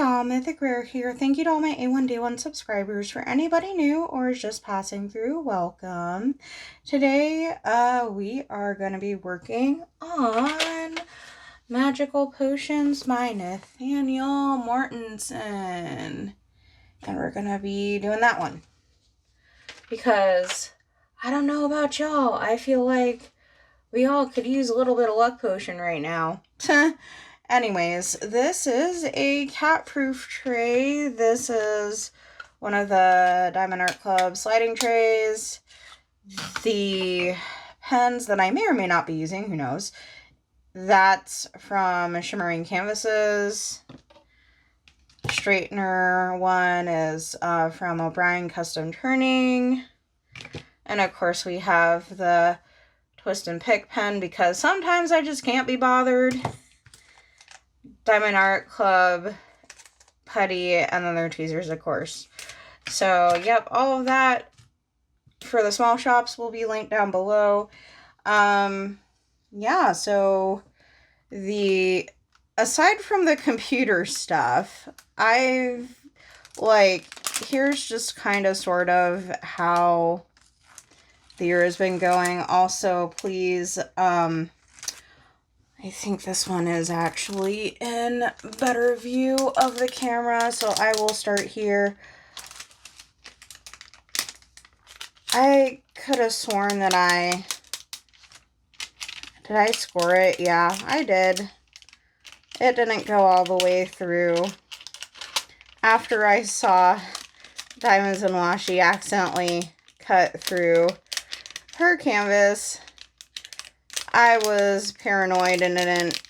y'all, Mythic Rare here. Thank you to all my A1-Day1 subscribers. For anybody new or just passing through, welcome. Today, we are going to be working on Magical Potions by Nathanael Mortensen. And we're going to be doing that one. Because, I don't know about y'all, I feel like we all could use a little bit of luck potion right now. Anyways, this is a cat-proof tray. This is one of the Diamond Art Club sliding trays. The pens that I may or may not be using, who knows. That's from Shimmering Canvases. Straightener one is from O'Brien Custom Turning. And of course we have the Twist and Pick pen because sometimes I just can't be bothered. Diamond Art Club putty, and then their tweezers, of course. So, yep, all of that for the small shops will be linked down below. Yeah, so aside from the computer stuff, here's just kind of sort of how the year has been going. Also, please, I think this one is actually in better view of the camera, so I will start here. I could have sworn that did I score it? Yeah, I did. It didn't go all the way through. After I saw Diamonds and Washi accidentally cut through her canvas, I was paranoid and didn't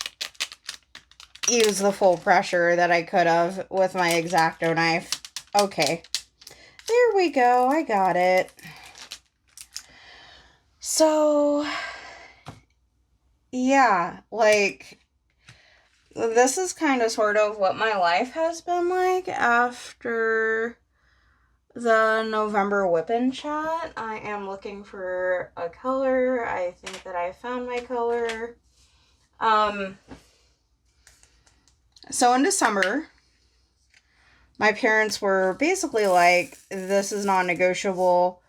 use the full pressure that I could have with my X-Acto knife. Okay, there we go. I got it. So, yeah, like, this is kind of sort of what my life has been like after the November Wip And Chat. I am looking for a color. I think that I found my color. So in December, my parents were basically like, this is non-negotiable.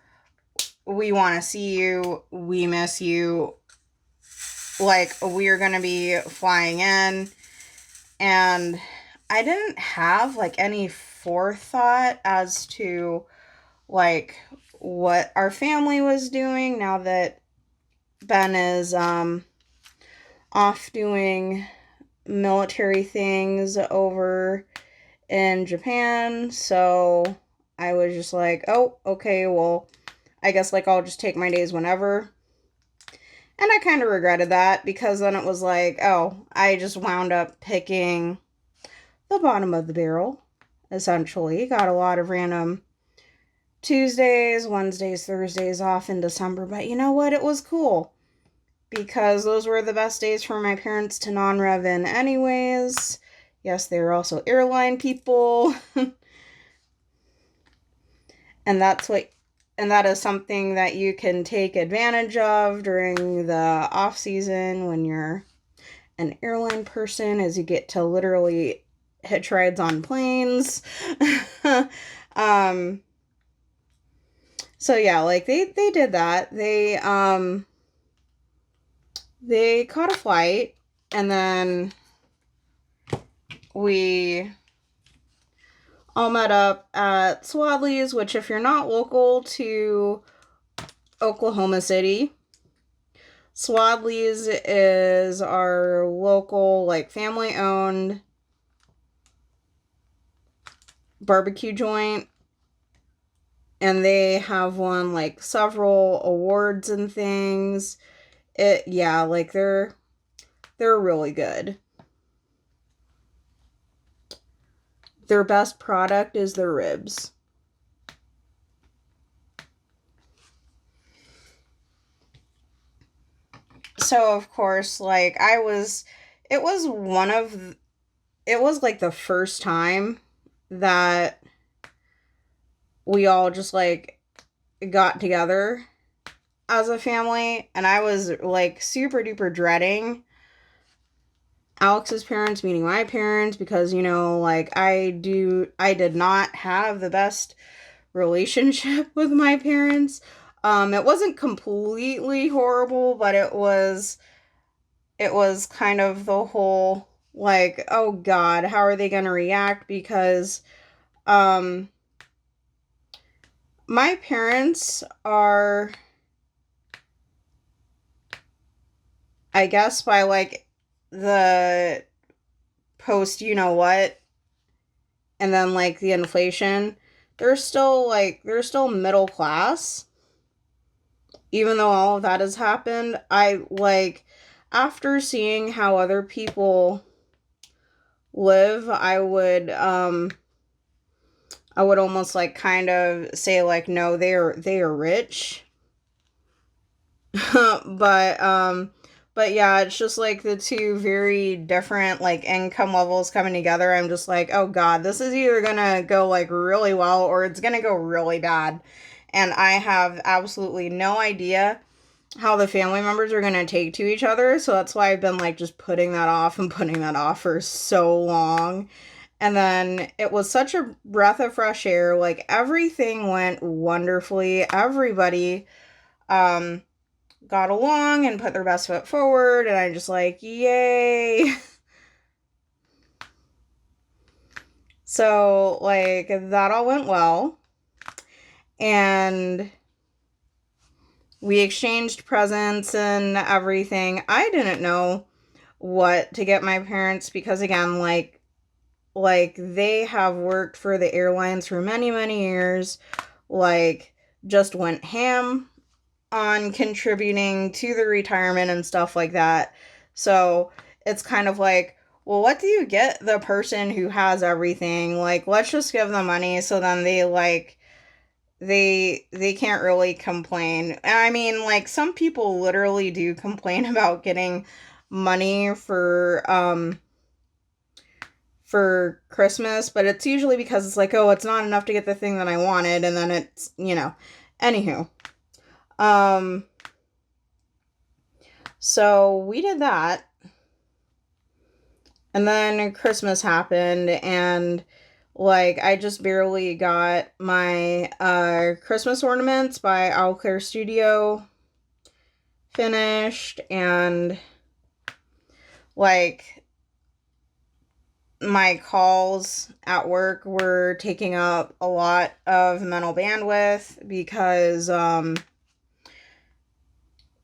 We want to see you. We miss you. Like, we're going to be flying in. And I didn't have, like, any forethought as to, like, what our family was doing now that Ben is off doing military things over in Japan. So I was just like, oh, okay, well, I guess, like, I'll just take my days whenever. And I kind of regretted that because then it was like, oh, I just wound up picking the bottom of the barrel, essentially. Got a lot of random Tuesdays, Wednesdays, Thursdays off in December. But you know what? It was cool because those were the best days for my parents to non-rev in anyways. Yes, they were also airline people. And that is something that you can take advantage of during the off season when you're an airline person, as you get to literally hitch rides on planes. So yeah, like they did that. They caught a flight, and then we all met up at Swadley's, which, if you're not local to Oklahoma City, Swadley's is our local, like, family-owned barbecue joint. And they have won, like, several awards and things. Yeah, like, they're really good. Their best product is their ribs. So, of course, like, it was like the first time that we all just, like, got together as a family, and I was, like, super duper dreading Alex's parents meeting my parents, because, you know, like, I did not have the best relationship with my parents. It wasn't completely horrible, but it was kind of the whole, like, oh God, how are they going to react? Because, my parents are, I guess, by, like, the post, you know what, and then, like, the inflation, they're still middle class, even though all of that has happened. After seeing how other people live, I would almost, like, kind of say, like, no, they are rich. But yeah, it's just, like, the two very different, like, income levels coming together. I'm just like, oh God, this is either gonna go, like, really well, or it's gonna go really bad. And I have absolutely no idea how the family members are gonna take to each other. So that's why I've been, like, just putting that off and putting that off for so long. And then it was such a breath of fresh air. Like, everything went wonderfully. Everybody, got along and put their best foot forward, and I'm just like, yay. So, like, that all went well, and we exchanged presents and everything. I didn't know what to get my parents, because, again, like they have worked for the airlines for many, many years, like, just went ham on contributing to the retirement and stuff like that. So it's kind of like, well, what do you get the person who has everything? Like, let's just give them money, so then they, like, they can't really complain. And I mean, like, some people literally do complain about getting money for Christmas, but it's usually because it's like, oh, it's not enough to get the thing that I wanted, and then it's, you know, anywho. So we did that, and then Christmas happened, and, like, I just barely got my Christmas ornaments by Owl Claire Studio finished, and, like, my calls at work were taking up a lot of mental bandwidth, because,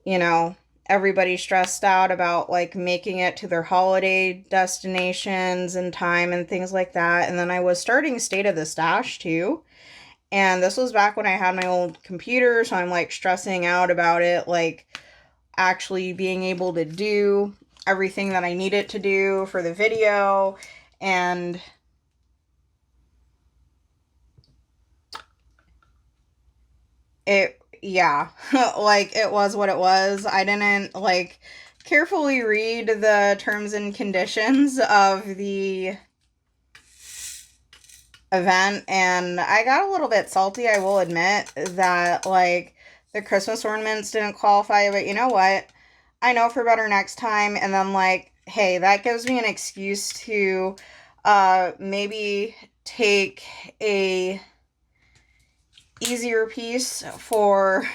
you know, everybody's stressed out about, like, making it to their holiday destinations and time and things like that. And then I was starting State of the Stash too. And this was back when I had my old computer, so I'm, like, stressing out about it, like, actually being able to do everything that I need it to do for the video. And yeah, like, it was what it was. I didn't, like, carefully read the terms and conditions of the event, and I got a little bit salty, I will admit, that, like, the Christmas ornaments didn't qualify, but you know what? I know for better next time. And then, like, hey, that gives me an excuse to maybe take a easier piece for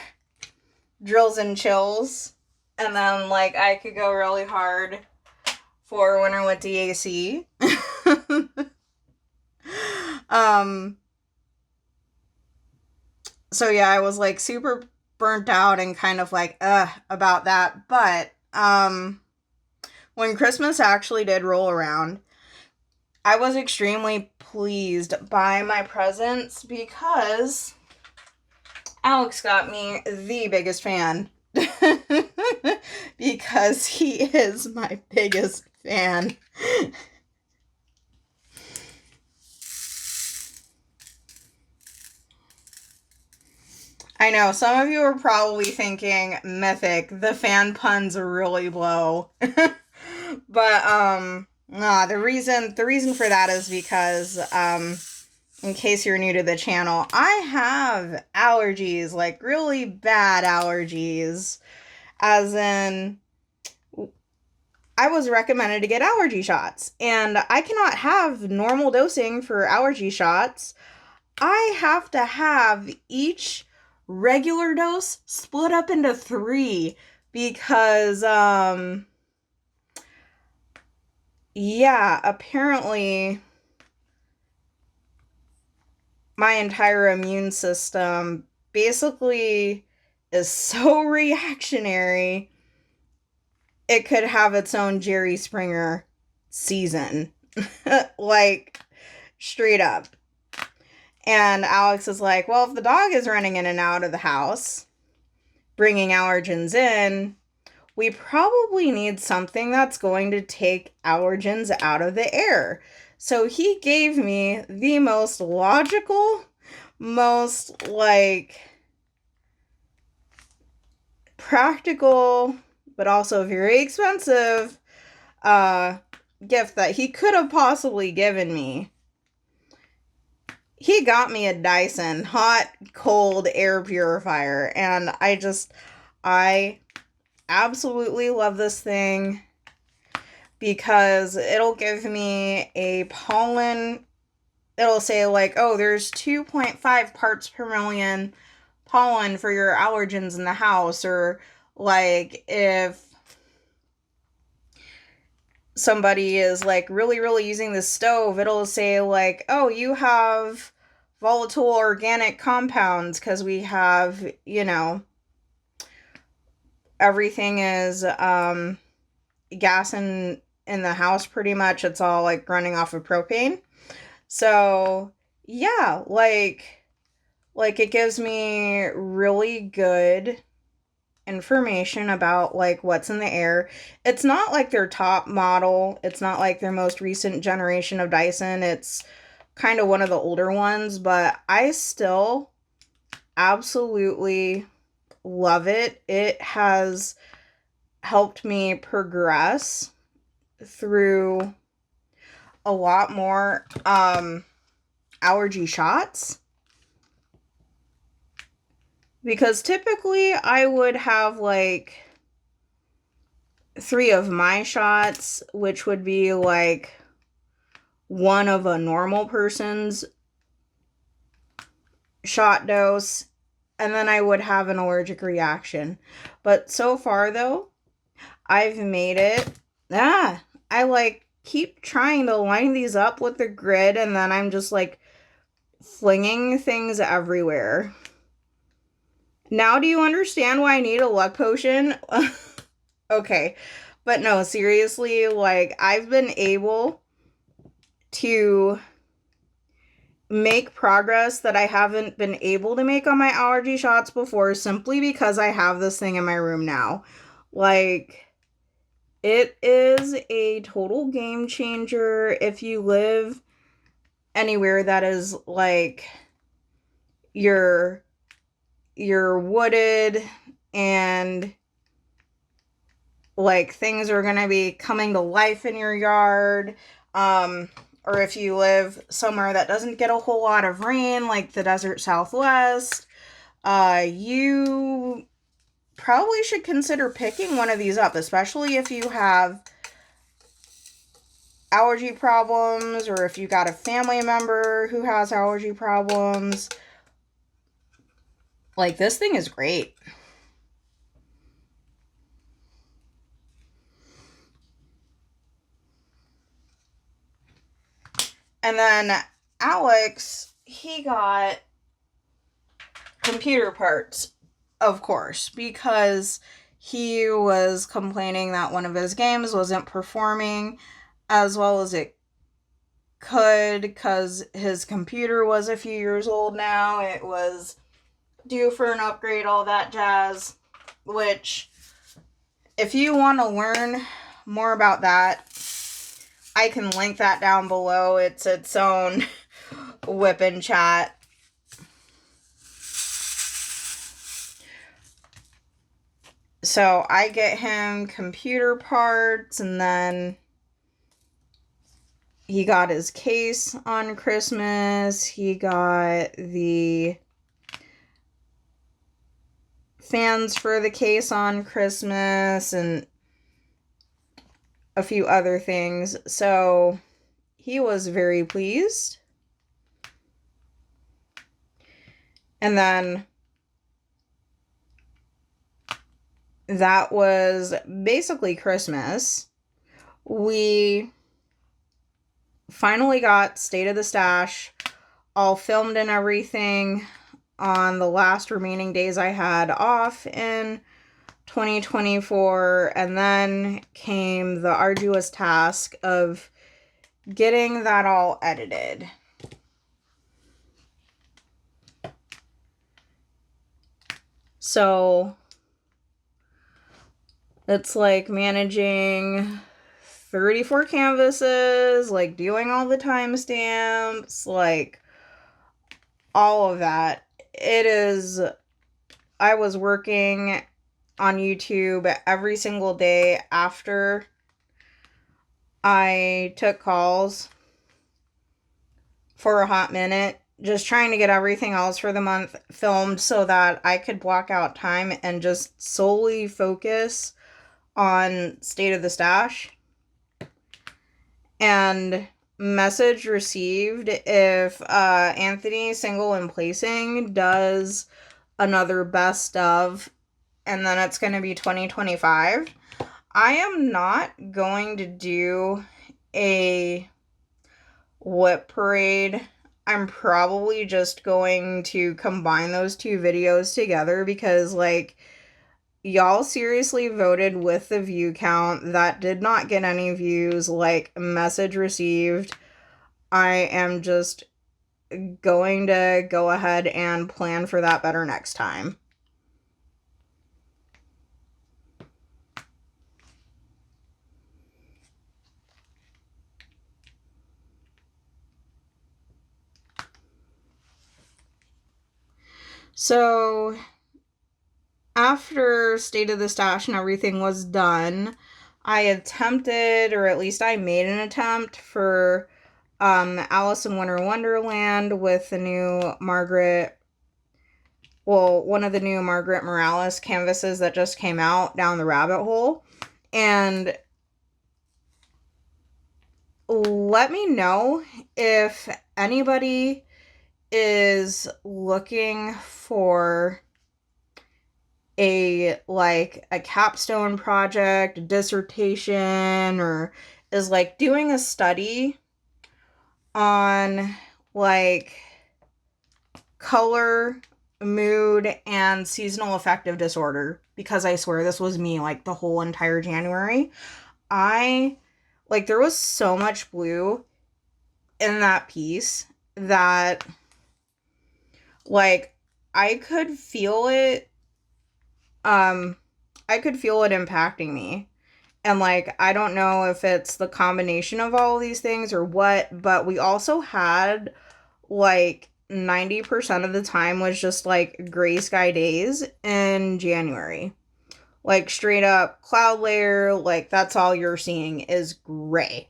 drills and chills, and then, like, I could go really hard for Winter with DAC. So yeah, I was, like, super burnt out and kind of like about that. But when Christmas actually did roll around, I was extremely pleased by my presents, because Alex got me the biggest fan. Because he is my biggest fan. I know, some of you are probably thinking, Mythic, the fan puns really blow. But, nah, the reason for that is because, in case you're new to the channel, I have allergies, like, really bad allergies. As in, I was recommended to get allergy shots, and I cannot have normal dosing for allergy shots. I have to have each regular dose split up into 3 because, yeah, apparently my entire immune system basically is so reactionary, it could have its own Jerry Springer season. Like, straight up. And Alex is like, well, if the dog is running in and out of the house, bringing allergens in, we probably need something that's going to take allergens out of the air. So he gave me the most logical, most, like, practical, but also very expensive gift that he could have possibly given me. He got me a Dyson hot, cold air purifier, and I absolutely love this thing because it'll give me a pollen. It'll say, like, oh, there's 2.5 parts per million pollen for your allergens in the house, or, like, if somebody is, like, really using the stove, it'll say, like, oh, you have volatile organic compounds, because we have, everything is gas in the house, pretty much. It's all, like, running off of propane. So yeah, like it gives me really good information about, like, what's in the air. It's not like their top model. It's not like their most recent generation of Dyson. It's kind of one of the older ones, but I still absolutely love it. It has helped me progress through a lot more allergy shots, because typically I would have, like, 3 of my shots, which would be, like, 1 of a normal person's shot dose, and then I would have an allergic reaction. But so far, though, I've made it. I, like, keep trying to line these up with the grid, and then I'm just, like, flinging things everywhere. Now do you understand why I need a luck potion? Okay. But no, seriously, like, I've been able to make progress that I haven't been able to make on my allergy shots before, simply because I have this thing in my room now. Like, it is a total game changer if you live anywhere that is, like, you're wooded, and, like, things are gonna be coming to life in your yard, or if you live somewhere that doesn't get a whole lot of rain, like the desert Southwest, you probably should consider picking one of these up, especially if you have allergy problems, or if you got a family member who has allergy problems. Like, this thing is great. And then Alex, he got computer parts, of course, because he was complaining that one of his games wasn't performing as well as it could, because his computer was a few years old now. It was due for an upgrade, all that jazz. Which, if you want to learn more about that, I can link that down below. It's its own Wip and Chat. So I get him computer parts, and then he got his case on Christmas. He got the fans for the case on Christmas, and a few other things. So he was very pleased. And then that was basically Christmas. We finally got State of the Stash all filmed and everything on the last remaining days I had off in 2024, and then came the arduous task of getting that all edited. So it's like managing 34 canvases, like doing all the timestamps, like all of that. I was working on YouTube every single day after I took calls for a hot minute, just trying to get everything else for the month filmed so that I could block out time and just solely focus on State of the Stash. And message received, if Anthony Single and Placing does another best of, and then it's going to be 2025. I am not going to do a Whip Parade. I'm probably just going to combine those two videos together because, like, y'all seriously voted with the view count. That did not get any views. Like, message received. I am just going to go ahead and plan for that better next time. So after State of the Stash and everything was done, I attempted, or at least I made an attempt for Alice in Winter Wonderland with the new one of the new Margaret Morales canvases that just came out, Down the Rabbit Hole. And let me know if anybody is looking for a capstone project, a dissertation, or is like doing a study on like color, mood, and seasonal affective disorder, because I swear this was me like the whole entire January. There was so much blue in that piece that like I could feel it impacting me. And like I don't know if it's the combination of all of these things or what, but we also had like 90% of the time was just like gray sky days in January. Like straight up cloud layer, like that's all you're seeing is gray.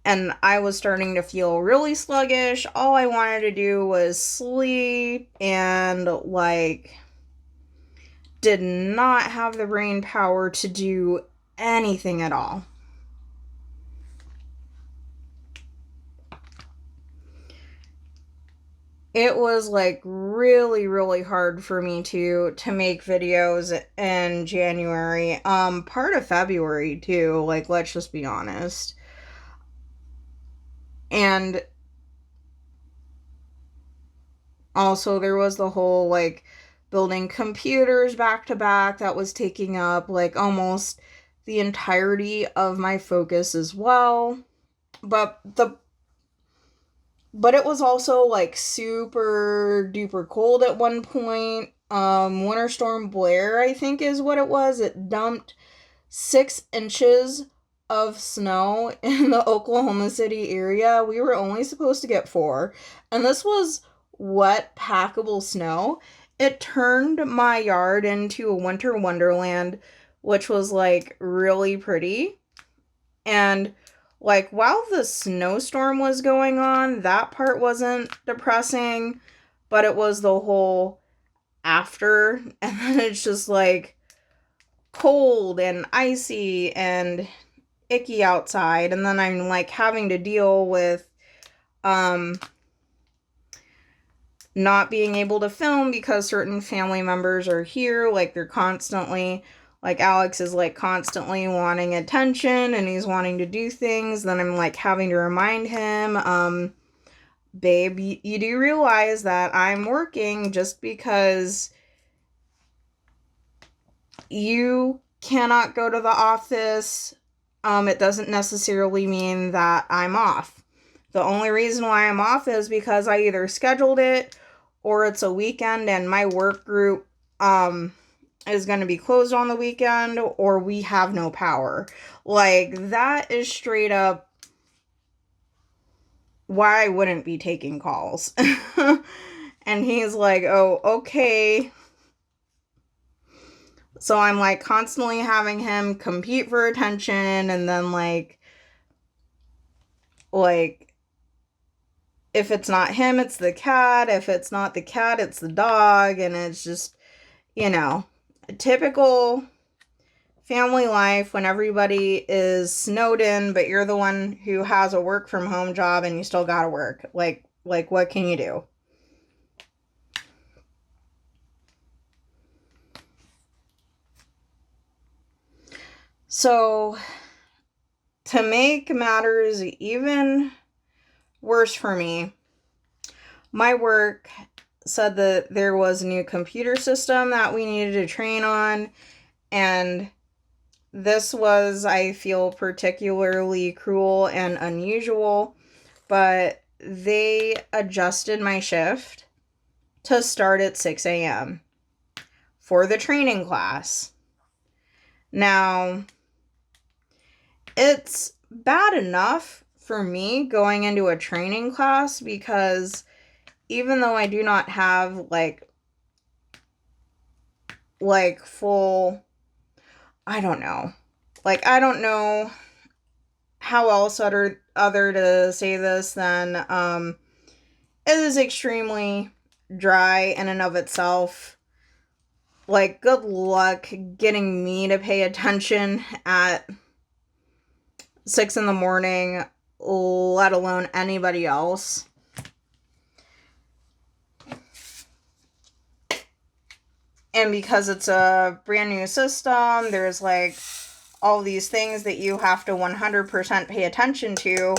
And I was starting to feel really sluggish. All I wanted to do was sleep and like did not have the brain power to do anything at all. It was like really, really hard for me to make videos in January. Part of February too, like let's just be honest. And also there was the whole like building computers back to back that was taking up like almost the entirety of my focus as well. But it was also like super duper cold at one point. Winter Storm Blair, I think is what it was. It dumped 6 inches of snow in the Oklahoma City area. We were only supposed to get 4. And this was wet, packable snow. It turned my yard into a winter wonderland, which was like really pretty. And like while the snowstorm was going on, that part wasn't depressing, but it was the whole after. And then it's just like cold and icy and icky outside, and then I'm like having to deal with not being able to film because certain family members are here. Like, they're constantly, like, Alex is like constantly wanting attention and he's wanting to do things. Then I'm like having to remind him, babe, you do realize that I'm working. Just because you cannot go to the office, it doesn't necessarily mean that I'm off. The only reason why I'm off is because I either scheduled it or it's a weekend and my work group is going to be closed on the weekend, or we have no power. Like, that is straight up why I wouldn't be taking calls. And he's like, oh, okay. So I'm like constantly having him compete for attention, and then like if it's not him, it's the cat. If it's not the cat, it's the dog. And it's just, a typical family life when everybody is snowed in, but you're the one who has a work from home job and you still gotta work. Like what can you do? So, to make matters even worse for me, my work said that there was a new computer system that we needed to train on, and this was, I feel, particularly cruel and unusual, but they adjusted my shift to start at 6 a.m. for the training class. Now, it's bad enough for me going into a training class because even though I do not have like full, I don't know how else other to say this than it is extremely dry in and of itself. Like, good luck getting me to pay attention at 6 a.m, let alone anybody else. And because it's a brand new system, there's like all these things that you have to 100% pay attention to.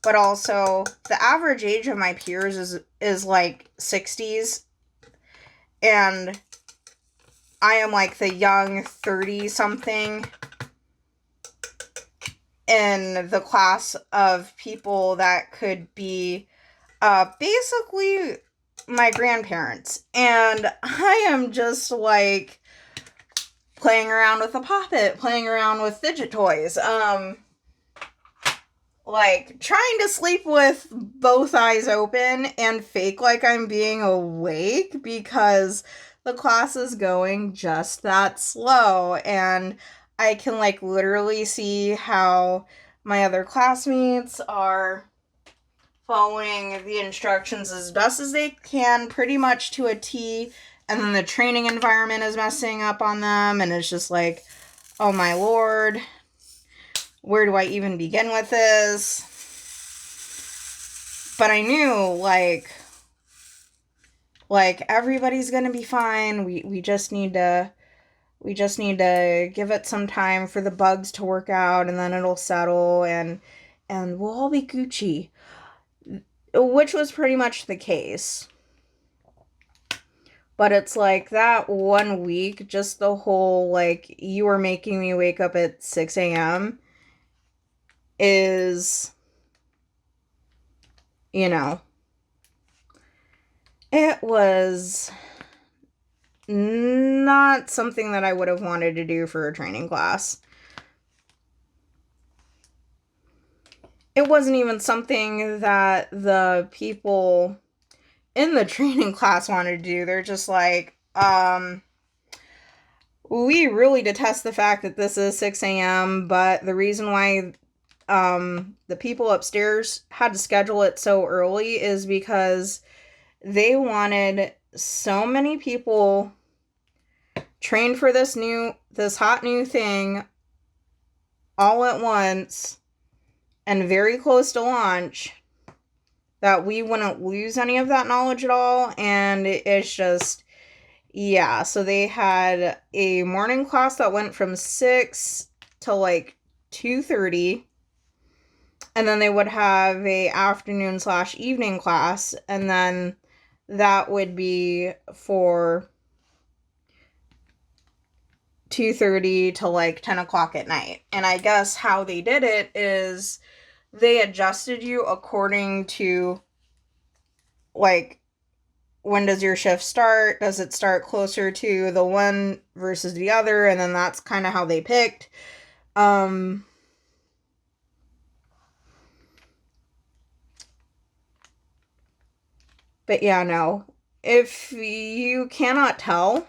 But also, the average age of my peers is like 60s. And I am like the young 30-something in the class of people that could be basically my grandparents. And I am just like playing around with a poppet, playing around with fidget toys, like trying to sleep with both eyes open and fake like I'm being awake because the class is going just that slow. And I can like literally see how my other classmates are following the instructions as best as they can, pretty much to a T, and then the training environment is messing up on them, and it's just like, oh my lord, where do I even begin with this? But I knew, like everybody's gonna be fine. We just need to give it some time for the bugs to work out, and then it'll settle, and we'll all be Gucci. Which was pretty much the case. But it's like that 1 week, just the whole, like, you were making me wake up at 6 a.m. is, it was not something that I would have wanted to do for a training class. It wasn't even something that the people in the training class wanted to do. They're just like, we really detest the fact that this is 6 a.m., but the reason why the people upstairs had to schedule it so early is because they wanted so many people trained for this hot new thing all at once and very close to launch, that we wouldn't lose any of that knowledge at all. And it's just, yeah. So they had a morning class that went from 6 to like 2:30. And then they would have a afternoon / evening class. And then that would be for 2:30 to like 10 o'clock at night. And I guess how they did it is they adjusted you according to, like, when does your shift start? Does it start closer to the one versus the other? And then that's kind of how they picked. But yeah, no. If you cannot tell,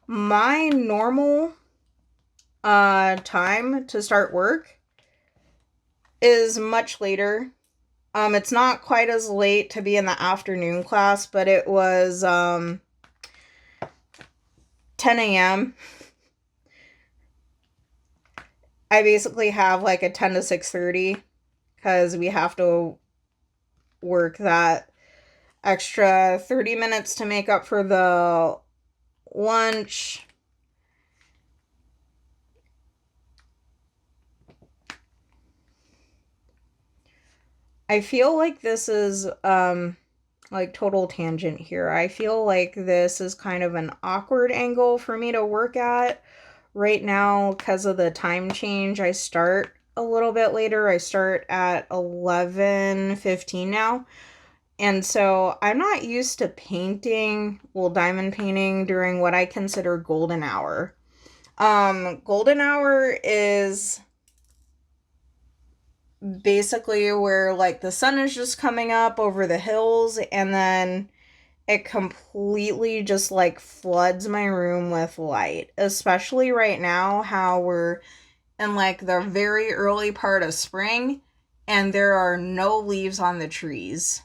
my normal time to start work is much later. It's not quite as late to be in the afternoon class, but it was 10 a.m. I basically have like a 10 to 6:30 because we have to work that extra 30 minutes to make up for the lunch. I feel like this is like total tangent here. I feel like this is kind of an awkward angle for me to work at right now because of the time change. I start a little bit later. I start at 11:15 now. And so I'm not used to painting, well, diamond painting during what I consider golden hour. Golden hour is basically where like the sun is just coming up over the hills, and then it completely just like floods my room with light, especially right now how we're in like the very early part of spring and there are no leaves on the trees.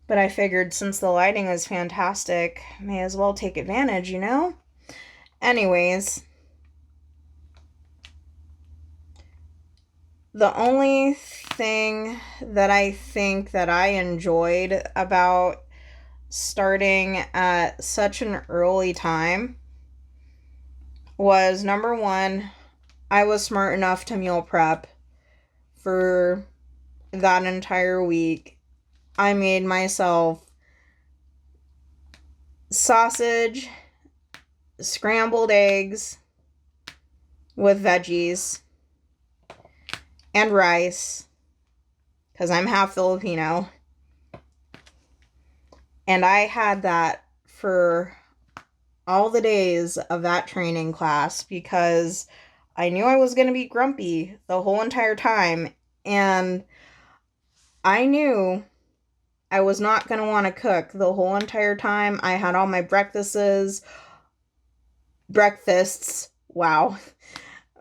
But I figured since the lighting is fantastic, may as well take advantage, you know? Anyways, the only thing that I think that I enjoyed about starting at such an early time was, number one, I was smart enough to meal prep for that entire week. I made myself sausage, scrambled eggs with veggies, and rice, because I'm half Filipino. And I had that for all the days of that training class because I knew I was going to be grumpy the whole entire time. And I knew I was not going to want to cook the whole entire time. I had all my breakfasts, wow,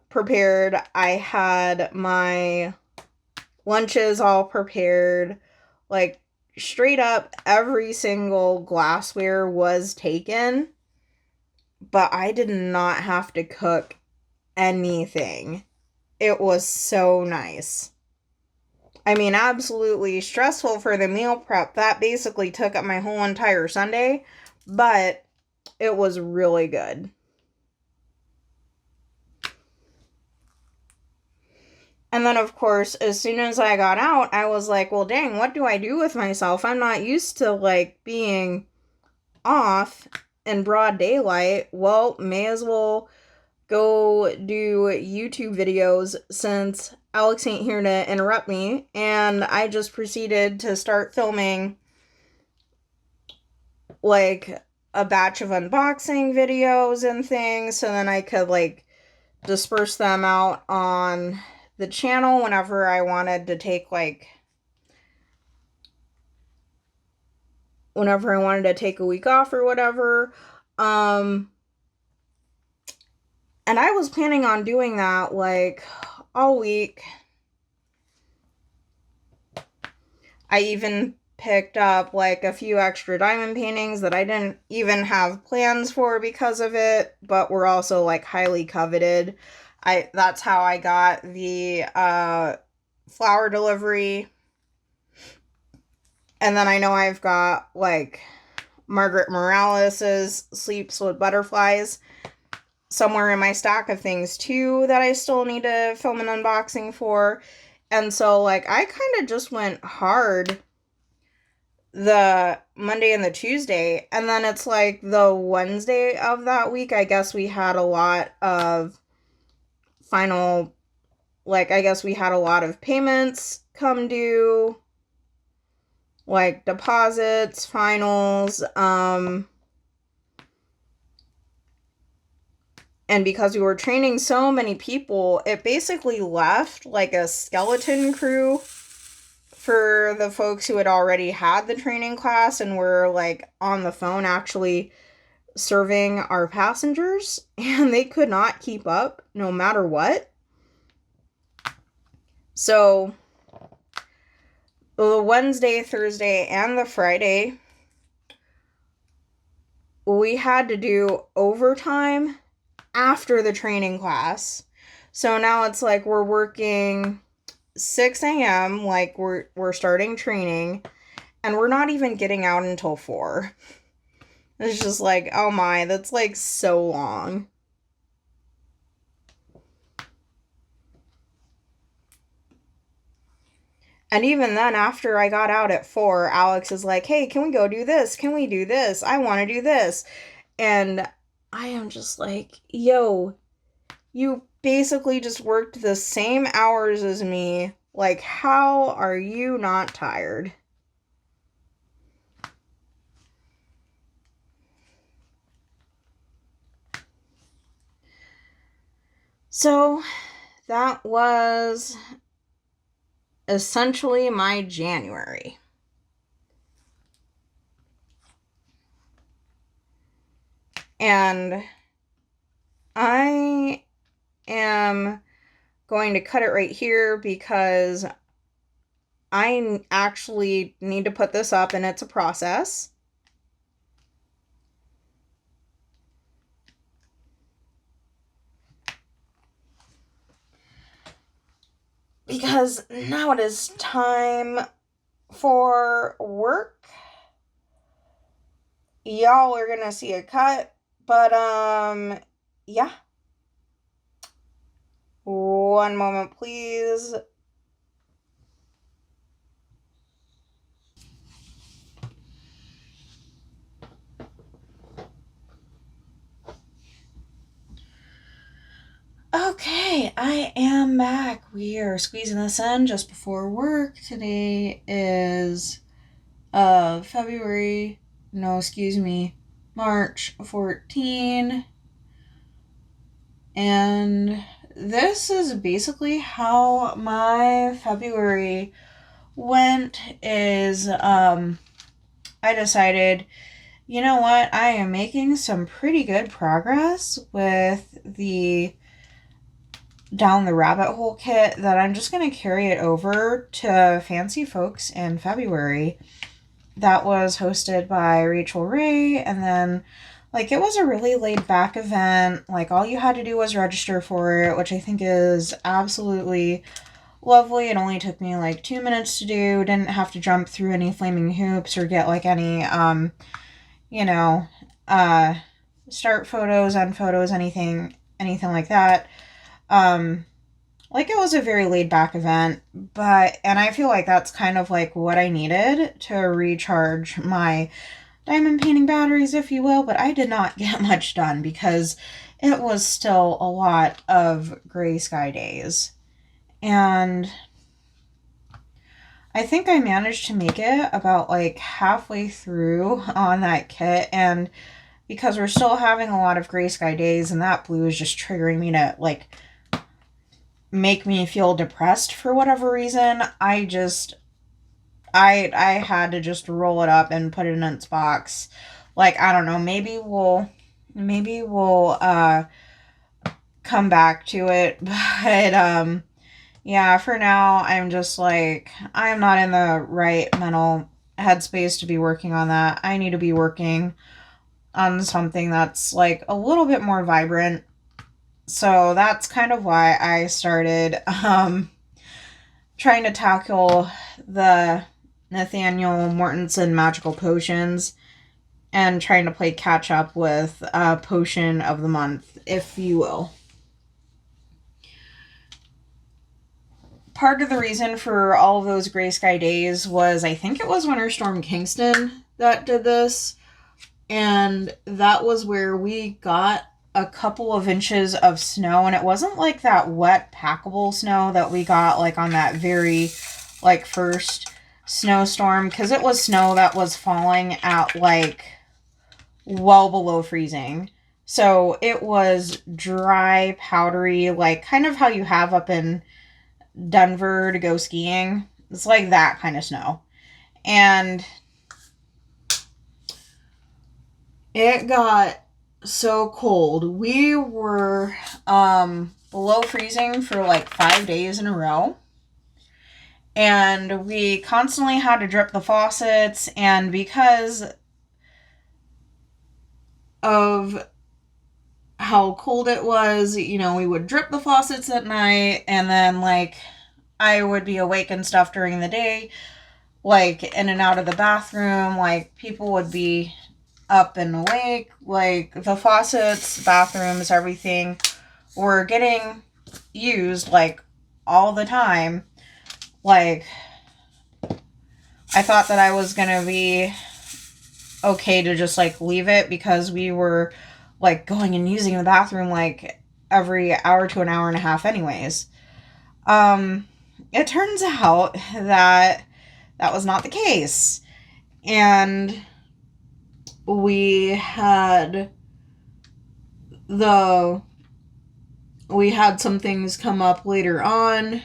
prepared. I had my lunches all prepared. Like, straight up, every single glassware was taken, but I did not have to cook anything. It was so nice. I mean, absolutely stressful for the meal prep. That basically took up my whole entire Sunday, but it was really good. And then, of course, as soon as I got out, I was like, well, dang, what do I do with myself? I'm not used to, like, being off in broad daylight. Well, may as well go do YouTube videos since Alex ain't here to interrupt me. And I just proceeded to start filming, like, a batch of unboxing videos and things, so then I could, like, disperse them out on the channel whenever I wanted to take, like, whenever I wanted to take a week off or whatever. And I was planning on doing that, like, all week. I even picked up like a few extra diamond paintings that I didn't even have plans for because of it, but were also like highly coveted. That's how I got the flower delivery. And then I know I've got like Margaret Morales's Sleeps with Butterflies somewhere in my stack of things too that I still need to film an unboxing for. And so like I kind of just went hard the Monday and the Tuesday, and then it's like the Wednesday of that week, I guess we had a lot of final, like I guess we had a lot of payments come due, like deposits, finals, and because we were training so many people, it basically left like a skeleton crew for the folks who had already had the training class and were like on the phone actually serving our passengers, and they could not keep up no matter what. So the Wednesday, Thursday, and the Friday, we had to do overtime after the training class. So now it's like we're working 6 a.m., like we're starting training, and we're not even getting out until 4. It's just like, oh my, that's like so long. And even then, after I got out at 4, Alex is like, hey, can we go do this? Can we do this? I want to do this. And I am just like, yo, you basically just worked the same hours as me. Like, how are you not tired? So that was essentially my January. And I am going to cut it right here because I actually need to put this up and it's a process. Because now it is time for work. Y'all are gonna see a cut, but yeah. One moment, please. Okay, I am back. We are squeezing this in just before work. Today is March 14. And this is basically how my February went. Is I decided, you know what, I am making some pretty good progress with the Down the Rabbit Hole kit, that I'm just going to carry it over to Fancy Folks in February. That was hosted by Rachel Ray, and then like it was a really laid back event. Like all you had to do was register for it, which I think is absolutely lovely. It only took me like 2 minutes to do. Didn't have to jump through any flaming hoops or get like any start photos, end photos, anything like that. Like it was a very laid back event, and I feel like that's kind of like what I needed to recharge my diamond painting batteries, if you will, but I did not get much done because it was still a lot of gray sky days. And I think I managed to make it about like halfway through on that kit, and because we're still having a lot of gray sky days and that blue is just triggering me to like make me feel depressed for whatever reason, I had to just roll it up and put it in its box. Like, I don't know, maybe we'll come back to it, but yeah, for now I'm just like, I'm not in the right mental headspace to be working on that. I need to be working on something that's like a little bit more vibrant. So that's kind of why I started trying to tackle the Nathanael Mortensen magical potions and trying to play catch up with potion of the month, if you will. Part of the reason for all of those gray sky days was, I think it was Winter Storm Kingston that did this, and that was where we got a couple of inches of snow, and it wasn't like that wet packable snow that we got like on that very like first snowstorm, because it was snow that was falling at like well below freezing. So it was dry, powdery, like kind of how you have up in Denver to go skiing. It's like that kind of snow. And it got so cold. We were below freezing for like 5 days in a row. And we constantly had to drip the faucets, and because of how cold it was, you know, we would drip the faucets at night, and then like I would be awake and stuff during the day, like in and out of the bathroom, like people would be up and awake, like the faucets, bathrooms, everything were getting used like all the time. Like I thought that I was gonna be okay to just like leave it, because we were like going and using the bathroom like every hour to an hour and a half anyways. It turns out that that was not the case, and we had some things come up later on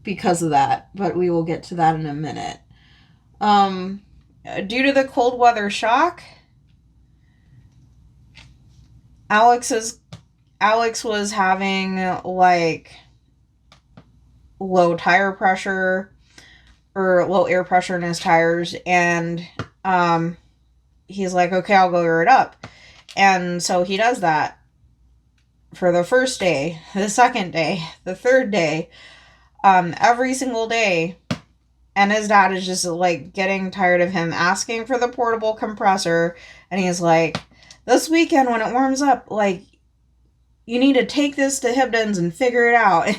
because of that, but we will get to that in a minute. Due to the cold weather shock, Alex was having like low tire pressure or low air pressure in his tires, and he's like, okay, I'll go air it up. And so he does that for the first day, the second day, the third day, every single day. And his dad is just like getting tired of him asking for the portable compressor. And he's like, this weekend when it warms up, like, you need to take this to Hibdon's and figure it out.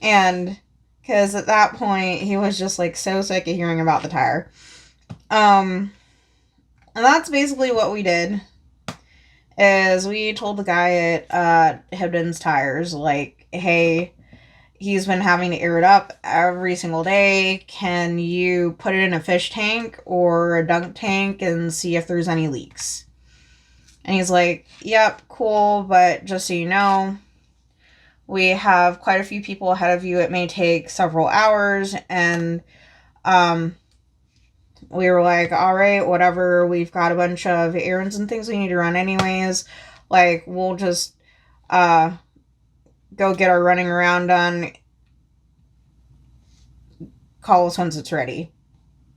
and because at that point he was just like so sick of hearing about the tire. And that's basically what we did, is we told the guy at Hibdon's Tires, like, hey, he's been having to air it up every single day. Can you put it in a fish tank or a dunk tank and see if there's any leaks? And he's like, yep, cool, but just so you know, we have quite a few people ahead of you. It may take several hours. And we were like, all right, whatever. We've got a bunch of errands and things we need to run anyways. Like, we'll just go get our running around done. Call us once it's ready.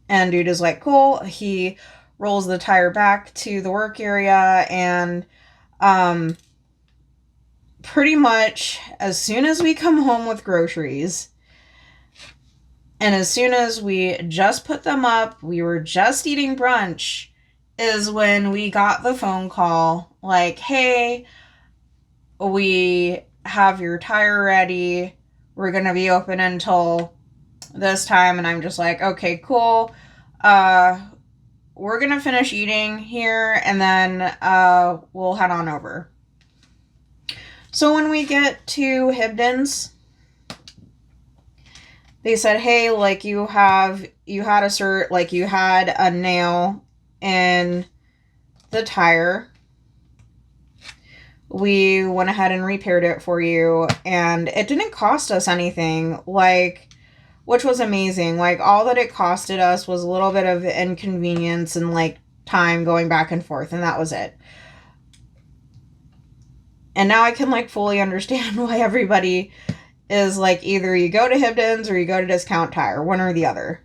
And dude is like, cool. He rolls the tire back to the work area, and pretty much as soon as we come home with groceries, and as soon as we just put them up, we were just eating brunch, is when we got the phone call like, hey, we have your tire ready. We're going to be open until this time. And I'm just like, okay, cool. We're going to finish eating here, and then we'll head on over. So when we get to Hibdon's, they said, hey, like, you had a nail in the tire. We went ahead and repaired it for you, and it didn't cost us anything, like, which was amazing. Like, all that it costed us was a little bit of inconvenience and, like, time going back and forth, and that was it. And now I can, like, fully understand why everybody is like, either you go to Hibdon's or you go to Discount Tire, one or the other.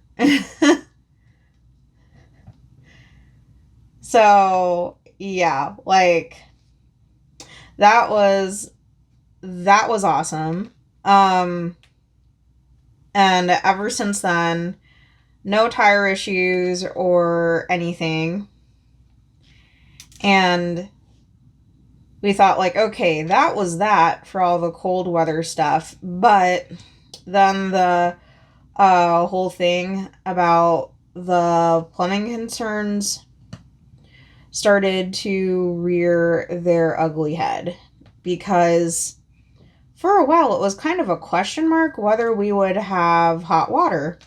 So, yeah, like that was awesome. And ever since then, no tire issues or anything. And we thought, like, okay, that was that for all the cold weather stuff. But then the whole thing about the plumbing concerns started to rear their ugly head, because for a while it was kind of a question mark whether we would have hot water.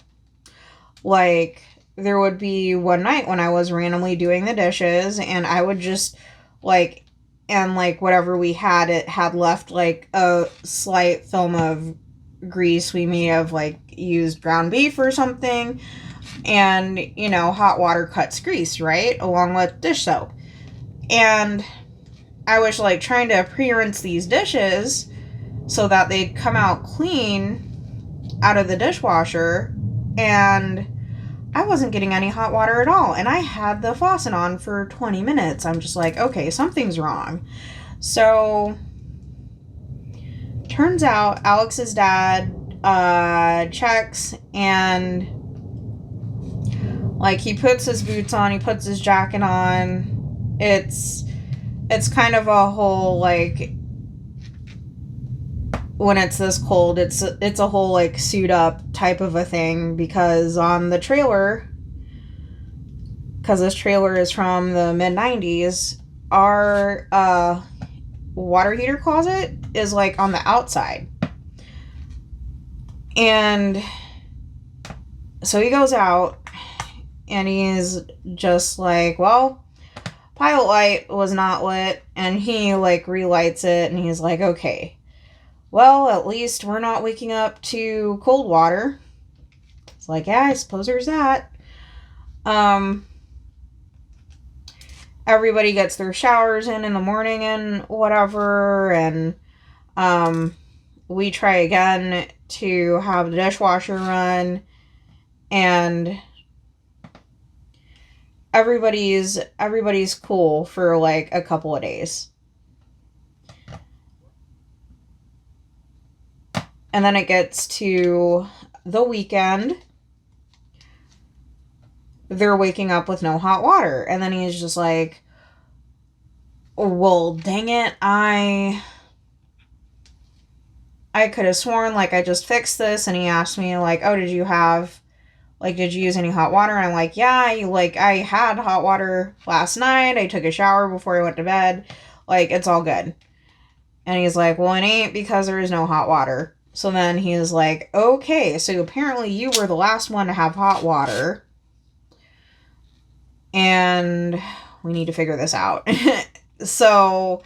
Like, there would be one night when I was randomly doing the dishes and I would just like, and like whatever we had, it had left like a slight film of grease. We may have like used ground beef or something, and you know, hot water cuts grease, right, along with dish soap. And I was like trying to pre-rinse these dishes so that they'd come out clean out of the dishwasher, and I wasn't getting any hot water at all. And I had the faucet on for 20 minutes. I'm just like, okay, something's wrong. So turns out Alex's dad checks, and like he puts his boots on, he puts his jacket on. It's kind of a whole like, when it's this cold, it's a whole like suit up type of a thing, because on the trailer, because this trailer is from the mid-90s, our water heater closet is like on the outside. And so he goes out and he's just like, well, pilot light was not lit, and he like relights it and he's like, okay, well, at least we're not waking up to cold water. It's like, yeah, I suppose there's that. Everybody gets their showers in the morning and whatever, and we try again to have the dishwasher run, and everybody's cool for like a couple of days. And then it gets to the weekend. They're waking up with no hot water. And then he's just like, well, dang it. I could have sworn like I just fixed this. And he asked me like, oh, did you use any hot water? And I'm like, yeah, I had hot water last night. I took a shower before I went to bed. Like, it's all good. And he's like, well, it ain't because there is no hot water. So then he was like, okay, so apparently you were the last one to have hot water. And we need to figure this out. So,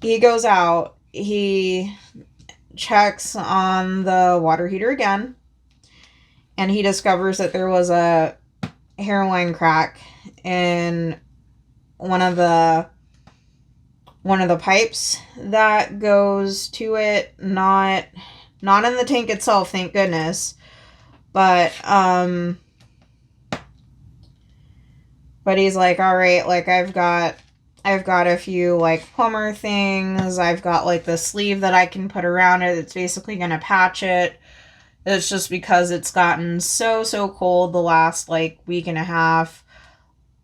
he goes out, he checks on the water heater again, and he discovers that there was a hairline crack in one of the pipes that goes to it, not in the tank itself, thank goodness, but he's like, all right, like I've got a few like plumber things. I've got like the sleeve that I can put around it. It's basically going to patch it. It's just because it's gotten so cold the last like week and a half.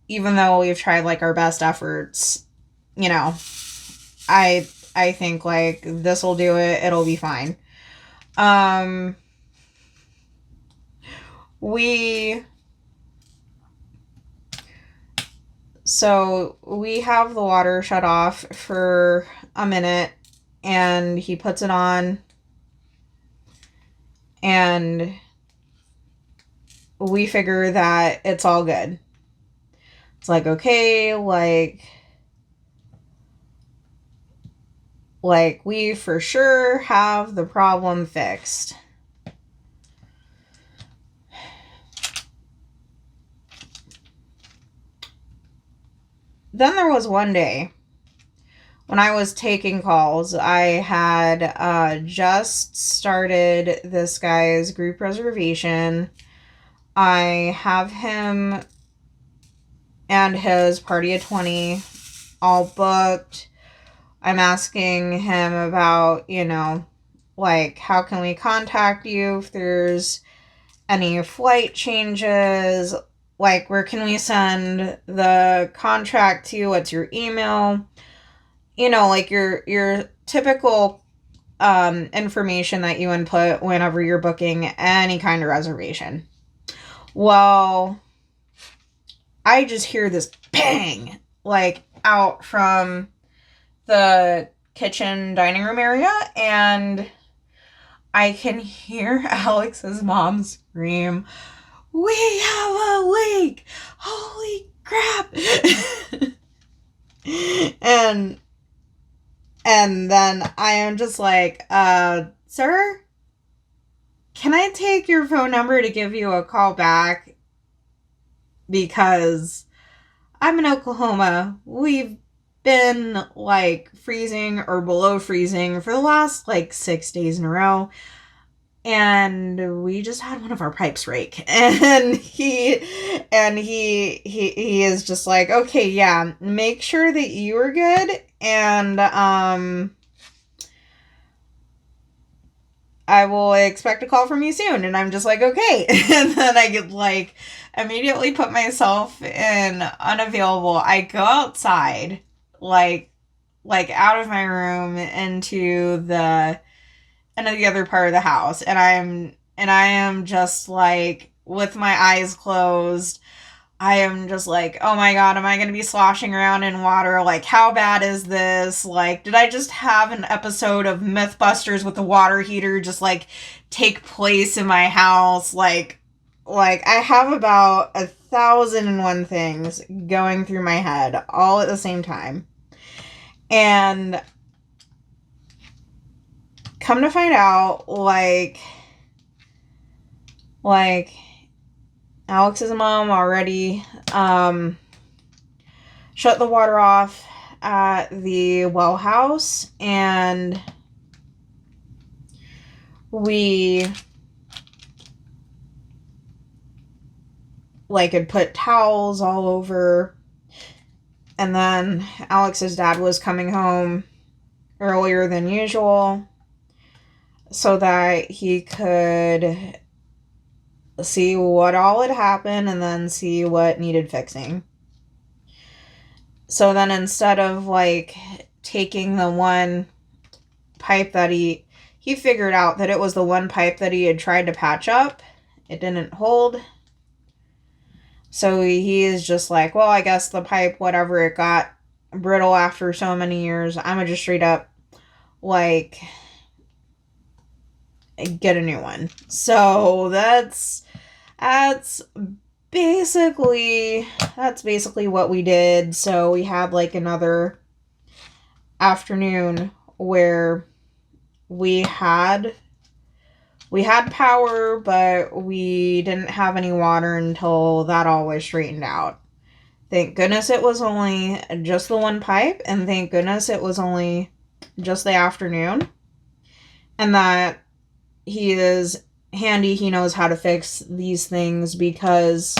Even though we've tried like our best efforts, you know, I think like this will do it. It'll be fine. So we have the water shut off for a minute, and he puts it on, and we figure that it's all good. It's like, okay, like we for sure have the problem fixed. Then there was one day when I was taking calls. I had just started this guy's group reservation. I have him and his party of 20 all booked. I'm asking him about, like, how can we contact you if there's any flight changes? Like, where can we send the contract to? What's your email? Like your typical information that you input whenever you're booking any kind of reservation. Well, I just hear this bang, like, out from the kitchen dining room area, and I can hear Alex's mom scream, "We have a leak! Holy crap!" and then I am just like, sir, can I take your phone number to give you a call back? Because I'm in Oklahoma. We've been, like, freezing or below freezing for the last, like, 6 days in a row. And we just had one of our pipes break. And he is just like, okay, yeah, make sure that you are good. And, I will expect a call from you soon. And I'm just like, okay. And then I get, like, immediately put myself in unavailable. I go outside, like out of my room into the other part of the house. And I am just, like, with my eyes closed, I am just like, oh my God, am I going to be sloshing around in water? Like, how bad is this? Like, did I just have an episode of Mythbusters with the water heater just, like, take place in my house? Like, I have about 1,001 things going through my head all at the same time. And come to find out, like, Alex's mom already shut the water off at the well house, and we, like, had put towels all over. And then Alex's dad was coming home earlier than usual so that he could see what all had happened and then see what needed fixing. So then, instead of, like, taking the one pipe that he figured out that it was the one pipe that he had tried to patch up, it didn't hold. So he is just like, well, I guess the pipe, whatever, it got brittle after so many years, I'm gonna just straight up, like, get a new one. So that's basically what we did. So we had, like, another afternoon where we had power, but we didn't have any water until that all was straightened out. Thank goodness it was only just the one pipe, and thank goodness it was only just the afternoon, and that he is handy. He knows how to fix these things, because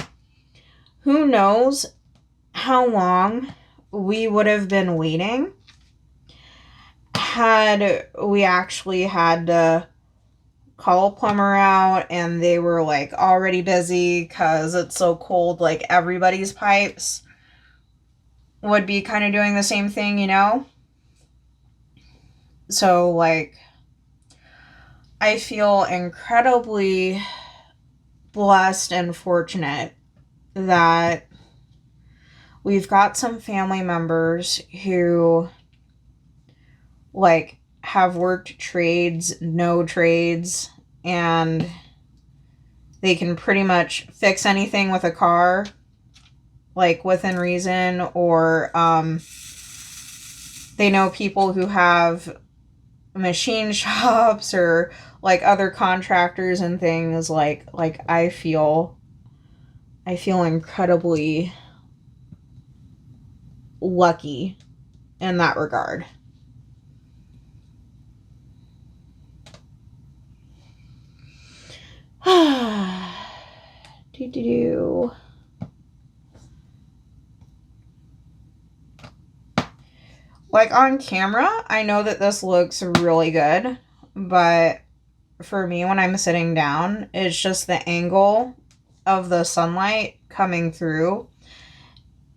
who knows how long we would have been waiting had we actually had to call a plumber out and they were, like, already busy because it's so cold. Like, everybody's pipes would be kind of doing the same thing, So, like, I feel incredibly blessed and fortunate that we've got some family members who, like, have worked trades, no trades, and they can pretty much fix anything with a car, like, within reason, or they know people who have machine shops or, like, other contractors and things. Like I feel incredibly lucky in that regard. Like on camera, I know that this looks really good, but for me, when I'm sitting down, it's just the angle of the sunlight coming through.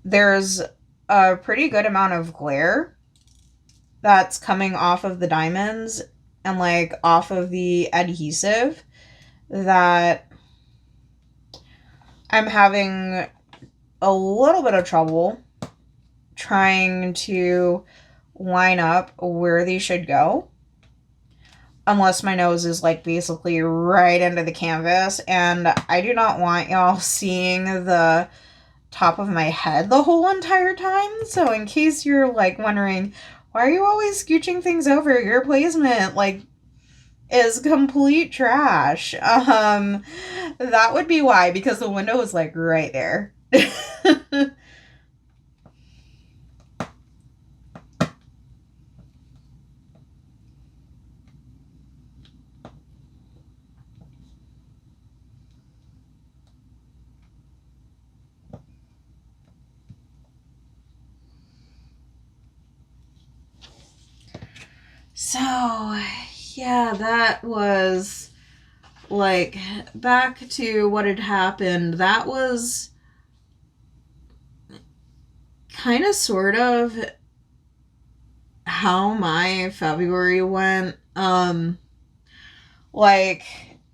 There's a pretty good amount of glare that's coming off of the diamonds and like off of the adhesive that I'm having a little bit of trouble trying to line up where they should go. Unless my nose is like basically right into the canvas, and I do not want y'all seeing the top of my head the whole entire time. So in case you're like wondering, why are you always scooching things over? Your placement like is complete trash. That would be why, because the window is like right there. So, yeah, that was like back to what had happened. That was kind of sort of how my February went. Like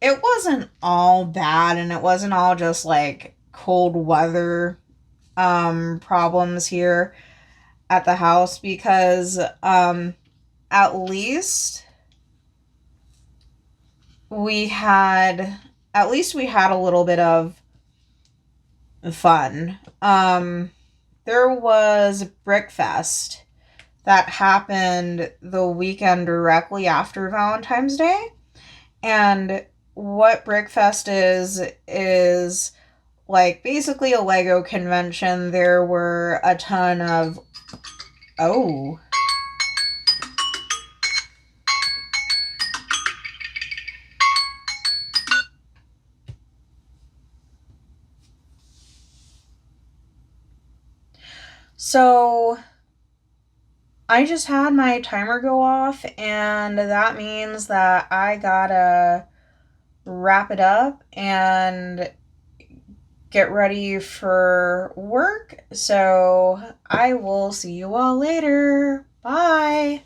it wasn't all bad, and it wasn't all just like cold weather problems here at the house, because at least we had a little bit of fun. There was Brickfest that happened the weekend directly after Valentine's Day. And what Brickfest is like basically a Lego convention. There were a ton of... Oh. So I just had my timer go off, and that means that I gotta wrap it up and get ready for work. So I will see you all later. Bye.